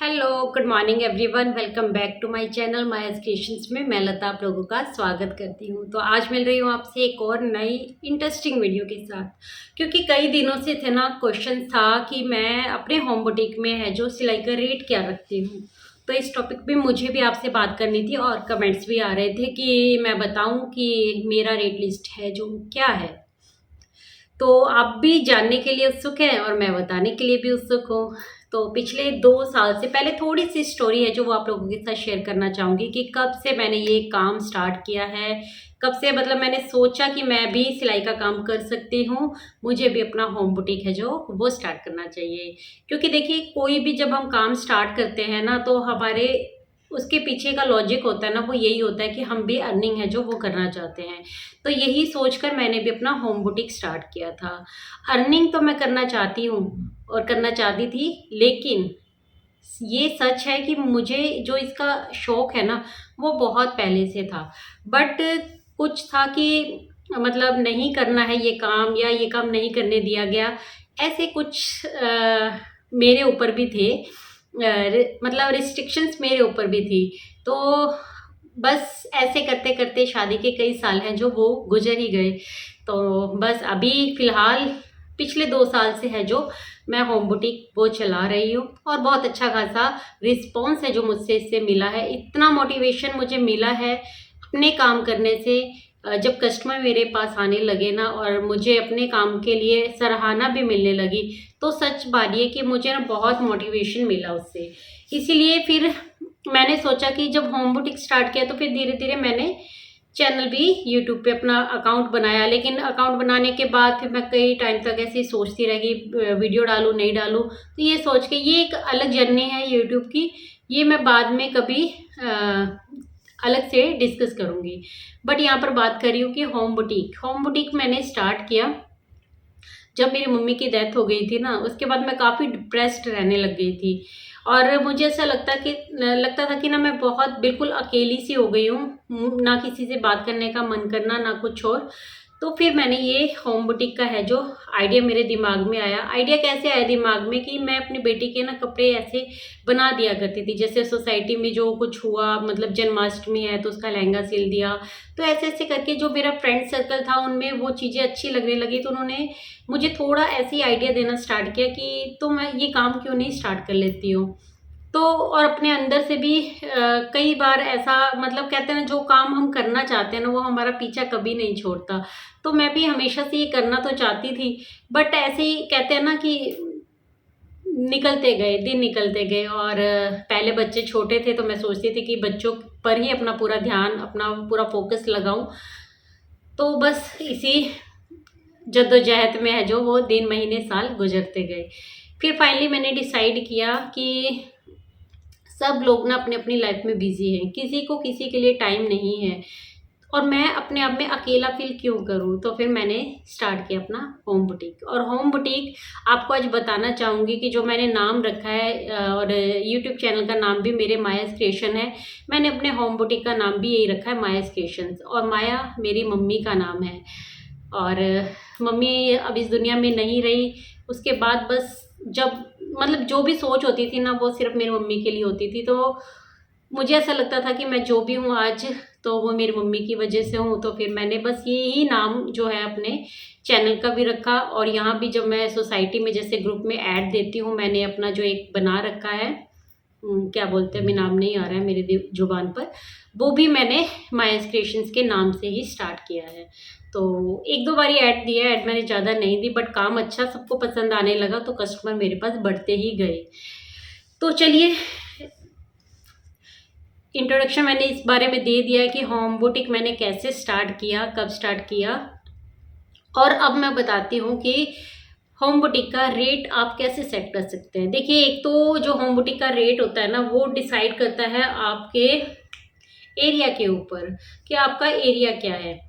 Hello, good morning everyone. Welcome back to my channel Maya's creations में मैं लता आप लोगों का स्वागत करती हूँ। तो आज मिल रही हूँ आपसे एक और नई इंटरेस्टिंग वीडियो के साथ, क्योंकि कई दिनों से थे ना क्वेश्चन था कि मैं अपने होम बुटीक में है जो सिलाई का रेट क्या रखती हूँ। तो इस टॉपिक पे मुझे भी आपसे बात करनी थी और कमेंट्स भी आ रहे थे कि मैं बताऊँ कि मेरा रेट लिस्ट है जो क्या है। तो आप भी जानने के लिए उत्सुक हैं और मैं बताने के लिए भी उत्सुक हूँ। तो पिछले 2 साल से पहले थोड़ी सी स्टोरी है जो वो आप लोगों के साथ शेयर करना चाहूँगी कि कब से मैंने ये काम स्टार्ट किया है, कब से मतलब मैंने सोचा कि मैं भी सिलाई का काम कर सकती हूँ, मुझे भी अपना होम बुटीक है जो वो स्टार्ट करना चाहिए। क्योंकि देखिए, कोई भी जब हम काम स्टार्ट करते हैं ना, तो हमारे उसके पीछे का लॉजिक होता है ना, वो यही होता है कि हम भी अर्निंग है जो वो करना चाहते हैं। तो यही सोचकर मैंने भी अपना होम बुटीक स्टार्ट किया था। अर्निंग तो मैं करना चाहती हूँ और करना चाहती थी, लेकिन ये सच है कि मुझे जो इसका शौक है ना, वो बहुत पहले से था। बट कुछ था कि मतलब नहीं करना है ये काम, या ये काम नहीं करने दिया गया, ऐसे कुछ मेरे ऊपर भी थे। मतलब रिस्ट्रिक्शंस मेरे ऊपर भी थी। तो बस ऐसे करते करते शादी के कई साल हैं जो वो गुजर ही गए। तो बस अभी फ़िलहाल पिछले 2 साल से है जो मैं होम बुटीक वो चला रही हूँ, और बहुत अच्छा खासा रिस्पॉन्स है जो मुझसे इससे मिला है। इतना मोटिवेशन मुझे मिला है अपने काम करने से। जब कस्टमर मेरे पास आने लगे ना, और मुझे अपने काम के लिए सराहना भी मिलने लगी, तो सच बात ये कि मुझे ना बहुत मोटिवेशन मिला उससे। इसीलिए फिर मैंने सोचा कि जब होम बुटीक स्टार्ट किया तो फिर धीरे धीरे मैंने चैनल भी यूट्यूब पे अपना अकाउंट बनाया। लेकिन अकाउंट बनाने के बाद फिर मैं कई टाइम तक ऐसे ही सोचती रह गई, वीडियो डालूँ नहीं डालूँ। तो ये सोच के ये एक अलग जर्नी है यूट्यूब की, ये मैं बाद में कभी अलग से डिस्कस करूँगी। बट यहाँ पर बात कर रही हूँ कि होम बुटीक मैंने स्टार्ट किया जब मेरी मम्मी की डेथ हो गई थी ना। उसके बाद मैं काफ़ी डिप्रेस्ड रहने लग गई थी, और मुझे ऐसा लगता था कि ना मैं बहुत बिल्कुल अकेली सी हो गई हूँ, ना किसी से बात करने का मन करना, ना कुछ और। तो फिर मैंने ये होम बुटीक का है जो आइडिया मेरे दिमाग में आया। आइडिया कैसे आया दिमाग में कि मैं अपनी बेटी के ना कपड़े ऐसे बना दिया करती थी, जैसे सोसाइटी में जो कुछ हुआ, मतलब जन्माष्टमी है तो उसका लहंगा सिल दिया। तो ऐसे ऐसे करके जो मेरा फ्रेंड सर्कल था उनमें वो चीज़ें अच्छी लगने लगी, तो उन्होंने मुझे थोड़ा ऐसे ही आइडिया देना स्टार्ट किया कि तो मैं ये काम क्यों नहीं स्टार्ट कर लेती हूँ। तो और अपने अंदर से भी कई बार ऐसा, मतलब कहते हैं ना, जो काम हम करना चाहते हैं ना वो हमारा पीछा कभी नहीं छोड़ता। तो मैं भी हमेशा से ये करना तो चाहती थी, बट ऐसे ही कहते हैं ना कि निकलते गए दिन, निकलते गए। और पहले बच्चे छोटे थे तो मैं सोचती थी कि बच्चों पर ही अपना पूरा ध्यान, अपना पूरा फोकस लगाऊं। तो बस इसी जद्दोजहद में है जो वो दिन, महीने, साल गुजरते गए। फिर फाइनली मैंने डिसाइड किया कि सब लोग ना अपने अपनी लाइफ में बिजी हैं, किसी को किसी के लिए टाइम नहीं है, और मैं अपने आप में अकेला फील क्यों करूं। तो फिर मैंने स्टार्ट किया अपना होम बुटीक। और होम बुटीक आपको आज बताना चाहूँगी कि जो मैंने नाम रखा है, और यूट्यूब चैनल का नाम भी मेरे मायाज क्रिएशन है। मैंने अपने होम बुटीक का नाम भी यही रखा है, मायाज क्रिएशंस। और माया मेरी मम्मी का नाम है, और मम्मी अब इस दुनिया में नहीं रही। उसके बाद बस जब मतलब जो भी सोच होती थी ना वो सिर्फ मेरी मम्मी के लिए होती थी। तो मुझे ऐसा लगता था कि मैं जो भी हूँ आज, तो वो मेरी मम्मी की वजह से हूँ। तो फिर मैंने बस यही नाम जो है अपने चैनल का भी रखा, और यहाँ भी जब मैं सोसाइटी में जैसे ग्रुप में ऐड देती हूँ, मैंने अपना जो एक बना रखा है, क्या बोलते हैं, अभी नाम नहीं आ रहा है मेरे जुबान पर, वो भी मैंने मायाज क्रिएशंस के नाम से ही स्टार्ट किया है। तो 1-2 बारी ऐड दिया, ऐड मैंने ज़्यादा नहीं दी, बट काम अच्छा सबको पसंद आने लगा, तो कस्टमर मेरे पास बढ़ते ही गए। तो चलिए, इंट्रोडक्शन मैंने इस बारे में दे दिया है कि होम बुटीक मैंने कैसे स्टार्ट किया, कब स्टार्ट किया। और अब मैं बताती हूँ कि होम बुटीक का रेट आप कैसे सेट कर सकते हैं। देखिए, एक तो जो होम बुटीक का रेट होता है ना, वो डिसाइड करता है आपके एरिया के ऊपर कि आपका एरिया क्या है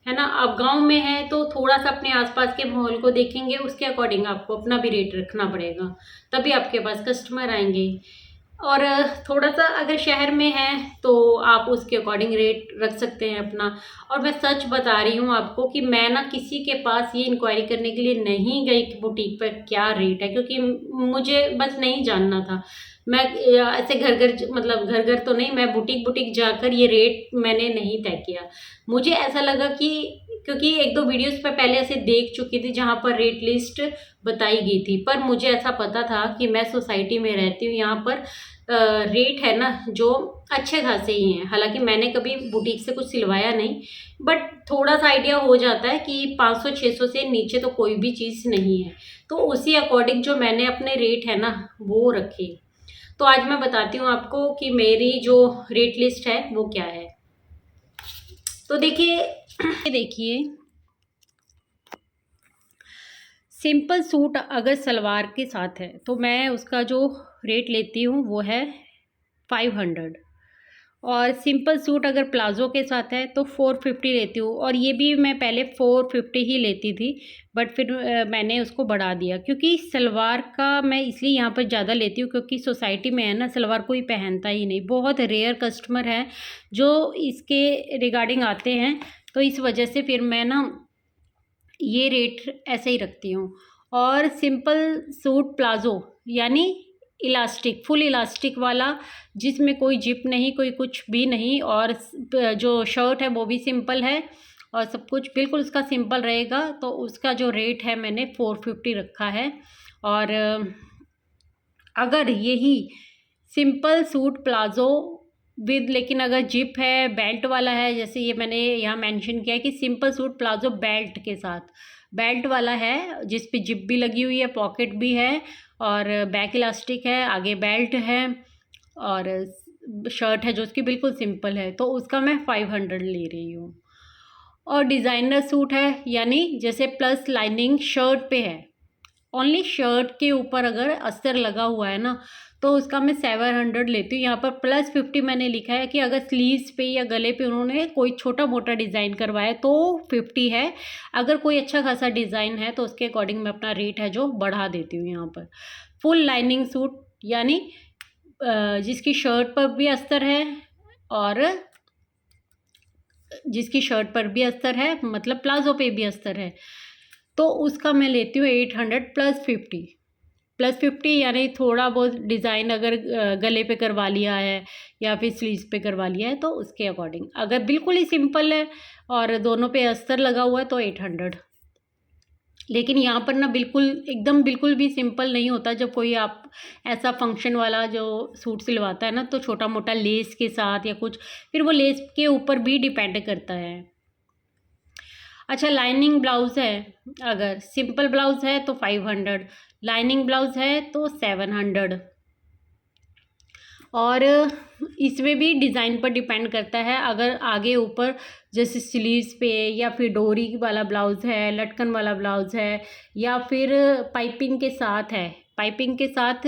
ना। आप गांव में हैं तो थोड़ा सा अपने आसपास के माहौल को देखेंगे, उसके अकॉर्डिंग आपको अपना भी रेट रखना पड़ेगा, तभी आपके पास कस्टमर आएंगे। और थोड़ा सा अगर शहर में है तो आप उसके अकॉर्डिंग रेट रख सकते हैं अपना। और मैं सच बता रही हूँ आपको कि मैं ना किसी के पास ये इंक्वायरी करने के लिए नहीं गई कि बुटीक पर क्या रेट है, क्योंकि मुझे बस नहीं जानना था। मैं ऐसे घर घर मतलब घर घर तो नहीं, मैं बुटीक बुटीक जाकर ये रेट मैंने नहीं तय किया। मुझे ऐसा लगा कि क्योंकि एक दो वीडियोस पे पहले ऐसे देख चुकी थी जहाँ पर रेट लिस्ट बताई गई थी, पर मुझे ऐसा पता था कि मैं सोसाइटी में रहती हूँ, यहाँ पर रेट है ना जो अच्छे खासे ही हैं। हालांकि मैंने कभी बुटीक से कुछ सिलवाया नहीं, बट थोड़ा सा आइडिया हो जाता है कि 500-600 से नीचे तो कोई भी चीज़ नहीं है। तो उसी अकॉर्डिंग जो मैंने अपने रेट है ना वो रखे। तो आज मैं बताती हूँ आपको कि मेरी जो रेट लिस्ट है वो क्या है। तो देखिए, ये देखिए, सिंपल सूट अगर सलवार के साथ है तो मैं उसका जो रेट लेती हूँ वो है 500, और सिंपल सूट अगर प्लाज़ो के साथ है तो 450 लेती हूँ। और ये भी मैं पहले 450 ही लेती थी, बट फिर मैंने उसको बढ़ा दिया, क्योंकि सलवार का मैं इसलिए यहाँ पर ज़्यादा लेती हूँ क्योंकि सोसाइटी में है ना सलवार कोई पहनता ही नहीं, बहुत रेयर कस्टमर है जो इसके रिगार्डिंग आते हैं। तो इस वजह से फिर मैं ना ये रेट ऐसे ही रखती हूँ। और सिंपल सूट प्लाज़ो यानी इलास्टिक, फुल इलास्टिक वाला, जिसमें कोई जिप नहीं, कोई कुछ भी नहीं, और जो शर्ट है वो भी सिंपल है और सब कुछ बिल्कुल उसका सिंपल रहेगा, तो उसका जो रेट है मैंने 450 रखा है। और अगर यही सिंपल सूट प्लाज़ो विद, लेकिन अगर जिप है, बेल्ट वाला है, जैसे ये मैंने यहाँ मेंशन किया है कि सिंपल सूट प्लाज़ो बेल्ट के साथ, बेल्ट वाला है जिस पे जिप भी लगी हुई है, पॉकेट भी है और बैक इलास्टिक है, आगे बेल्ट है, और शर्ट है जो उसकी बिल्कुल सिंपल है, तो उसका मैं 500 ले रही हूँ। और डिज़ाइनर सूट है यानी जैसे प्लस लाइनिंग शर्ट पे है, ओनली शर्ट के ऊपर अगर अस्तर लगा हुआ है ना तो उसका मैं 700 लेती हूँ। यहाँ पर +50 मैंने लिखा है कि अगर स्लीव्स पे या गले पे उन्होंने कोई छोटा मोटा डिज़ाइन करवाया तो 50 है। अगर कोई अच्छा खासा डिज़ाइन है तो उसके अकॉर्डिंग मैं अपना रेट है जो बढ़ा देती हूँ यहाँ पर। फुल लाइनिंग सूट यानी जिसकी शर्ट पर भी अस्तर है और जिसकी शर्ट पर भी अस्तर है, मतलब प्लाज़ो पे भी अस्तर है, तो उसका मैं लेती हूँ 800 +50 यानी थोड़ा बहुत डिज़ाइन अगर गले पे करवा लिया है या फिर स्लीव्स पे करवा लिया है तो उसके अकॉर्डिंग। अगर बिल्कुल ही सिंपल है और दोनों पे अस्तर लगा हुआ है तो 800। लेकिन यहाँ पर ना बिल्कुल एकदम बिल्कुल भी सिंपल नहीं होता। जब कोई आप ऐसा फंक्शन वाला जो सूट सिलवाता है ना तो छोटा मोटा लेस के साथ या कुछ, फिर वो लेस के ऊपर भी डिपेंड करता है। अच्छा, लाइनिंग ब्लाउज़ है, अगर सिंपल ब्लाउज़ है तो 500, लाइनिंग ब्लाउज़ है तो 700। और इसमें भी डिज़ाइन पर डिपेंड करता है। अगर आगे ऊपर जैसे स्लीव्स पे या फिर डोरी वाला ब्लाउज़ है, लटकन वाला ब्लाउज़ है, या फिर पाइपिंग के साथ है, पाइपिंग के साथ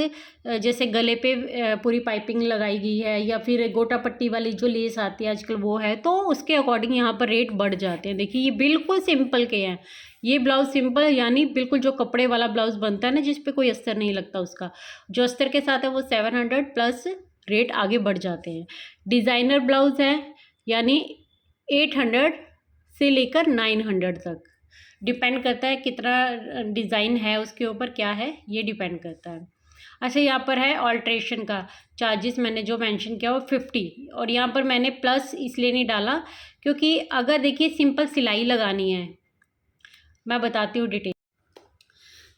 जैसे गले पे पूरी पाइपिंग लगाई गई है, या फिर गोटा पट्टी वाली जो लेस आती है आजकल वो है, तो उसके अकॉर्डिंग यहाँ पर रेट बढ़ जाते हैं। देखिए ये बिल्कुल सिंपल के हैं, ये ब्लाउज़ सिंपल यानी बिल्कुल जो कपड़े वाला ब्लाउज़ बनता है ना जिस पे कोई अस्तर नहीं लगता, उसका जो अस्तर के साथ है वो 700 प्लस रेट आगे बढ़ जाते हैं। डिज़ाइनर ब्लाउज़ है यानी 800 से लेकर 900 तक, डिपेंड करता है कितना डिज़ाइन है उसके ऊपर, क्या है ये डिपेंड करता है। अच्छा, यहाँ पर है ऑल्ट्रेशन का चार्जेस, मैंने जो मेंशन किया वो 50, और यहाँ पर मैंने प्लस इसलिए नहीं डाला क्योंकि अगर देखिए सिंपल सिलाई लगानी है, मैं बताती हूँ डिटेल।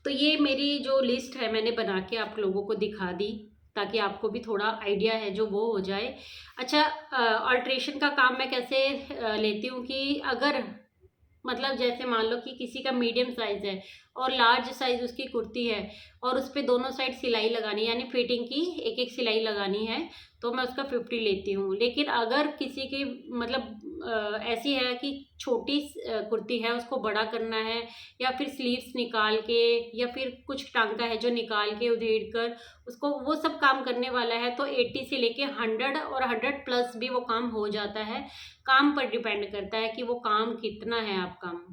तो ये मेरी जो लिस्ट है मैंने बना के आप लोगों को दिखा दी ताकि आपको भी थोड़ा आइडिया है जो वो हो जाए। अच्छा, अल्ट्रेशन का काम मैं कैसे लेती हूँ कि अगर मतलब जैसे मान लो कि किसी का मीडियम साइज़ है और लार्ज साइज़ उसकी कुर्ती है और उस पर दोनों साइड सिलाई लगानी है यानी फिटिंग की एक एक सिलाई लगानी है, तो मैं उसका 50 लेती हूँ। लेकिन अगर किसी की मतलब ऐसी है कि छोटी कुर्ती है उसको बड़ा करना है, या फिर स्लीव्स निकाल के, या फिर कुछ टांका है जो निकाल के उधेड़ कर उसको वो सब काम करने वाला है, तो 80 से लेके 100 और 100 प्लस भी वो काम हो जाता है। काम पर डिपेंड करता है कि वो काम कितना है, आप काम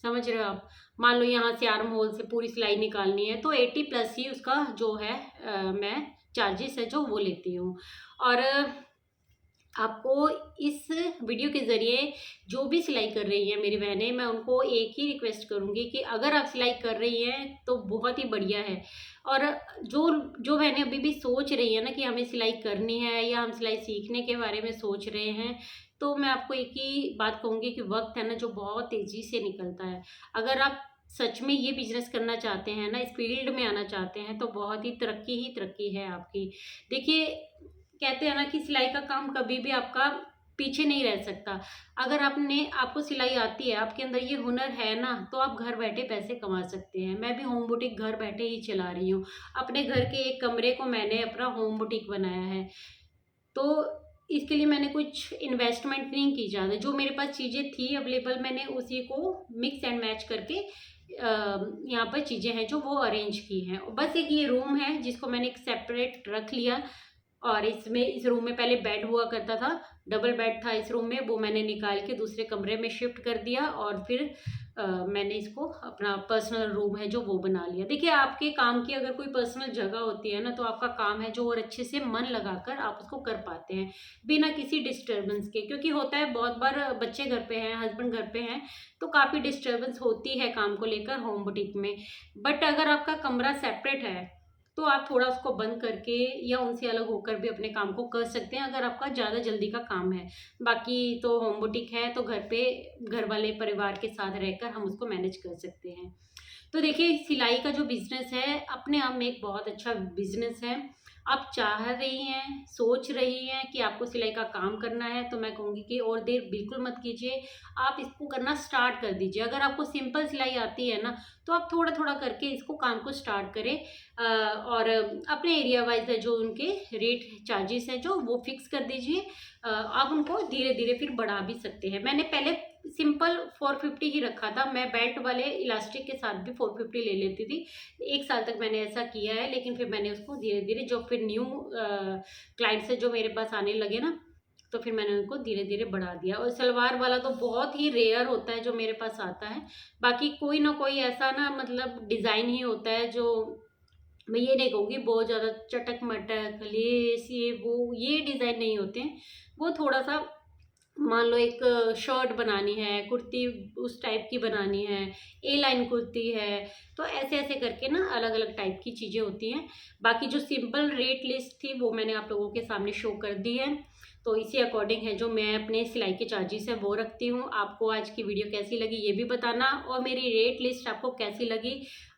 समझ रहे हो आप। मान लो यहाँ से आर्म होल से पूरी सिलाई निकालनी है तो 80 प्लस ही उसका जो है मैं चार्जेस है जो वो लेती हूँ। और आपको इस वीडियो के ज़रिए जो भी सिलाई कर रही हैं मेरी बहनें, मैं उनको एक ही रिक्वेस्ट करूँगी कि अगर आप सिलाई कर रही हैं तो बहुत ही बढ़िया है। और जो जो बहनें अभी भी सोच रही हैं ना कि हमें सिलाई करनी है या हम सिलाई सीखने के बारे में सोच रहे हैं, तो मैं आपको एक ही बात कहूँगी कि वक़्त है ना जो बहुत तेज़ी से निकलता है। अगर आप सच में ये बिज़नेस करना चाहते हैं ना, इस फ़ील्ड में आना चाहते हैं, तो बहुत ही तरक्की है आपकी। देखिए, कहते हैं ना कि सिलाई का काम कभी भी आपका पीछे नहीं रह सकता। अगर आपको सिलाई आती है, आपके अंदर ये हुनर है ना, तो आप घर बैठे पैसे कमा सकते हैं। मैं भी होम बुटीक घर बैठे ही चला रही हूँ। अपने घर के एक कमरे को मैंने अपना होम बुटीक बनाया है। तो इसके लिए मैंने कुछ इन्वेस्टमेंट नहीं की ज़्यादा। जो मेरे पास चीज़ें थी अवेलेबल, मैंने उसी को मिक्स एंड मैच करके यहाँ पर चीज़ें हैं जो वो अरेंज की हैं। बस एक ये रूम है जिसको मैंने एक सेपरेट रख लिया, और इस रूम में पहले बेड हुआ करता था, डबल बेड था इस रूम में, वो मैंने निकाल के दूसरे कमरे में शिफ्ट कर दिया, और फिर मैंने इसको अपना पर्सनल रूम है जो वो बना लिया। देखिए, आपके काम की अगर कोई पर्सनल जगह होती है ना, तो आपका काम है जो और अच्छे से मन लगाकर आप उसको कर पाते हैं, बिना किसी डिस्टर्बेंस के। क्योंकि होता है बहुत बार बच्चे घर पे हैं, हस्बैंड घर पे हैं, तो काफ़ी डिस्टर्बेंस होती है काम को लेकर होम बुटीक में। बट अगर आपका कमरा सेपरेट है, तो आप थोड़ा उसको बंद करके या उनसे अलग होकर भी अपने काम को कर सकते हैं, अगर आपका ज़्यादा जल्दी का काम है। बाकी तो होम बुटीक है तो घर पे घर वाले परिवार के साथ रहकर हम उसको मैनेज कर सकते हैं। तो देखिए, सिलाई का जो बिज़नेस है अपने आप में एक बहुत अच्छा बिज़नेस है। आप चाह रही हैं, सोच रही हैं कि आपको सिलाई का काम करना है, तो मैं कहूँगी कि और देर बिल्कुल मत कीजिए। आप इसको करना स्टार्ट कर दीजिए। अगर आपको सिंपल सिलाई आती है ना, तो आप थोड़ा-थोड़ा करके इसको काम को स्टार्ट करें। और अपने एरिया वाइज़ जो उनके रेट चार्जेस हैं जो वो फिक्स कर दीजिए। आप उनको धीरे-धीरे फिर बढ़ा भी सकते हैं। मैंने पहले सिंपल 450 ही रखा था। मैं बेल्ट वाले इलास्टिक के साथ भी 450 ले लेती थी। 1 साल तक मैंने ऐसा किया है, लेकिन फिर मैंने उसको धीरे-धीरे जो फिर न्यू क्लाइंट्स हैं जो मेरे पास आने लगे ना, तो फिर मैंने उनको धीरे-धीरे बढ़ा दिया। और सलवार वाला तो बहुत ही रेयर होता है जो मेरे पास आता है। बाकी कोई ना कोई ऐसा ना मतलब डिज़ाइन ही होता है जो, मैं ये नहीं कहूँगी बहुत ज़्यादा चटक-मटक, लेस, ये डिज़ाइन नहीं होते हैं। वो थोड़ा-सा, मान लो एक शर्ट बनानी है, कुर्ती उस टाइप की बनानी है, ए लाइन कुर्ती है, तो ऐसे-ऐसे करके ना अलग-अलग टाइप की चीज़ें होती हैं। बाकी जो सिंपल रेट लिस्ट थी वो मैंने आप लोगों के सामने शो कर दी है। तो इसी अकॉर्डिंग है जो मैं अपने सिलाई के चार्जेस हैं वो रखती हूँ। आपको आज की वीडियो कैसी लगी ये भी बताना, और मेरी रेट लिस्ट आपको कैसी लगी।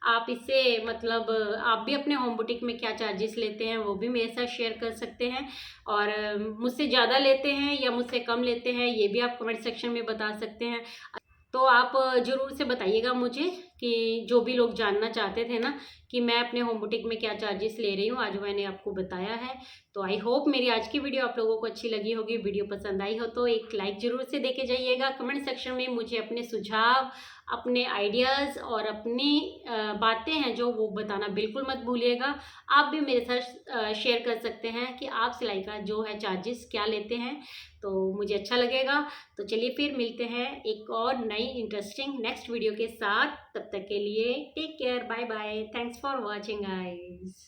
आप इससे मतलब आप भी अपने होम बुटीक में क्या चार्जेस लेते हैं वो भी मेरे साथ शेयर कर सकते हैं। और मुझसे ज़्यादा लेते हैं या मुझसे कम लेते हैं ये भी आप कमेंट सेक्शन में बता सकते हैं। तो आप ज़रूर से बताइएगा मुझे, कि जो भी लोग जानना चाहते थे ना कि मैं अपने होम बुटीक में क्या चार्जेस ले रही हूँ, आज मैंने आपको बताया है। तो आई होप मेरी आज की वीडियो आप लोगों को अच्छी लगी होगी। वीडियो पसंद आई हो तो एक लाइक ज़रूर से देके जाइएगा। कमेंट सेक्शन में मुझे अपने सुझाव, अपने आइडियाज़ और अपनी बातें हैं जो वो बताना बिल्कुल मत भूलिएगा। आप भी मेरे साथ शेयर कर सकते हैं कि आप सिलाई का जो है चार्जेस क्या लेते हैं, तो मुझे अच्छा लगेगा। तो चलिए फिर मिलते हैं एक और नई इंटरेस्टिंग नेक्स्ट वीडियो के साथ। तब तक के लिए take care, bye bye, thanks for watching guys.